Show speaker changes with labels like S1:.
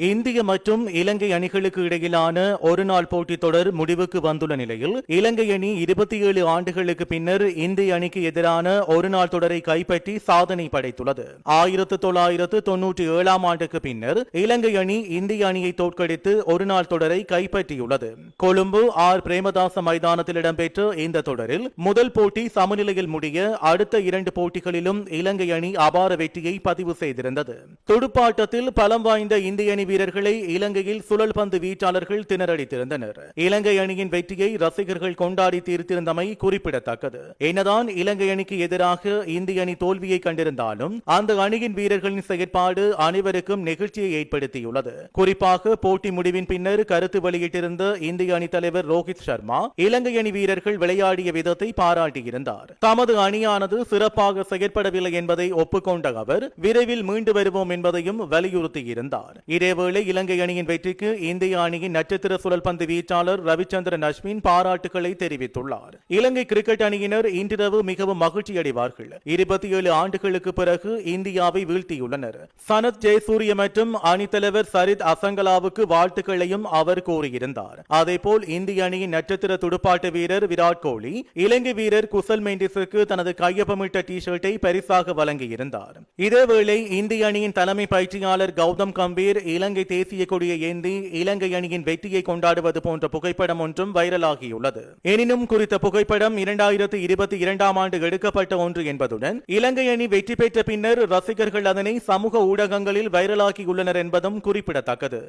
S1: இந்திய மற்றும் இலங்கை அணிகளுக்கு இடையிலான ஒருநாள் போட்டித் தொடர் முடிவுக்கு வந்துள்ள நிலையில் இலங்கை அணி 27 ஆண்டுகளுக்கு பின்னர் இந்திய அணிக்கு எதிரான ஒருநாள் தொடரை கைப்பற்றி சாதனை படைத்துள்ளது. 1997 ஆண்டுக்கு பின்னர் இலங்கை அணி இந்திய அணியை தோற்கடித்து ஒருநாள் தொடரை கைப்பற்றியுள்ளது. கொழும்பு ஆர் பிரேமதாச மைதானத்தில் இடம்பெற்ற இந்த தொடரில் முதல் போட்டி சமநிலையில் முடிய அடுத்த 2 போட்டிகளிலும் இலங்கை அணி அபார வெற்றியை பதிவு செய்திருந்தது. துடுப்பாட்டத்தில் பலம் வாய்ந்த இந்திய அணி வீரர்களை இலங்கையில் சுழல் பந்து வீச்சாளர்கள் திணறடித்திருந்தனர். இலங்கை அணியின் வெற்றியை ரசிகர்கள் கொண்டாடி தீர்த்திருந்தமை குறிப்பிடத்தக்கது. என்னதான் இலங்கை அணிக்கு எதிராக இந்திய அணி தோல்வியை கண்டிருந்தாலும் அந்த அணியின் வீரர்களின் செயற்பாடு அனைவருக்கும் நெகிழ்ச்சியை ஏற்படுத்தியுள்ளது. குறிப்பாக போட்டி முடிவின் பின்னர் கருத்து வெளியிட்டிருந்த இந்திய அணி தலைவர் ரோஹித் சர்மா இலங்கை அணி வீரர்கள் விளையாடிய விதத்தை பாராட்டியிருந்தார். தமது அணியானது சிறப்பாக செயற்படவில்லை என்பதை ஒப்புக்கொண்ட அவர் விரைவில் மீண்டு வருவோம் என்பதையும் வலியுறுத்தியிருந்தார். இதேவேளை இலங்கை அணியின் வெற்றிக்கு இந்திய அணியின் நட்சத்திர சுழல் பந்து வீச்சாளர் ரவிச்சந்திரன் அஸ்வின் பாராட்டுகளை தெரிவித்துள்ளார். இலங்கை கிரிக்கெட் அணியினர் இன்றிரவு மிகவும் மகிழ்ச்சி அடைவார்கள். 27 ஆண்டுகளுக்கு பிறகு இந்தியாவை வீழ்த்தியுள்ளனர். சனத் ஜெயசூரிய மற்றும் அணித்தலைவர் சரித் அசங்கலாவுக்கு வாழ்த்துக்களையும் அவர் கூறியிருந்தார். அதேபோல் இந்திய அணியின் நட்சத்திர துடுப்பாட்ட வீரர் விராட் கோலி இலங்கை வீரர் குசல் மெண்டிஸுக்கு தனது கையொப்பமிட்ட டி ஷர்ட்டை பரிசாக வழங்கியிருந்தார். இதேவேளை இந்திய அணியின் தலைமை பயிற்சியாளர் கௌதம் கம்பீர் இலங்கை தேசிய கொடியை ஏந்தி இலங்கை அணியின் வெற்றியை கொண்டாடுவது போன்ற புகைப்படம் ஒன்றும் வைரலாகியுள்ளது. எனினும் குறித்த புகைப்படம் 2022 ஆண்டு எடுக்கப்பட்ட ஒன்று என்பதுடன் இலங்கை அணி வெற்றி பெற்ற பின்னர் ரசிகர்கள் அதனை சமூக ஊடகங்களில் வைரலாகியுள்ளனர் என்பதும் குறிப்பிடத்தக்கது.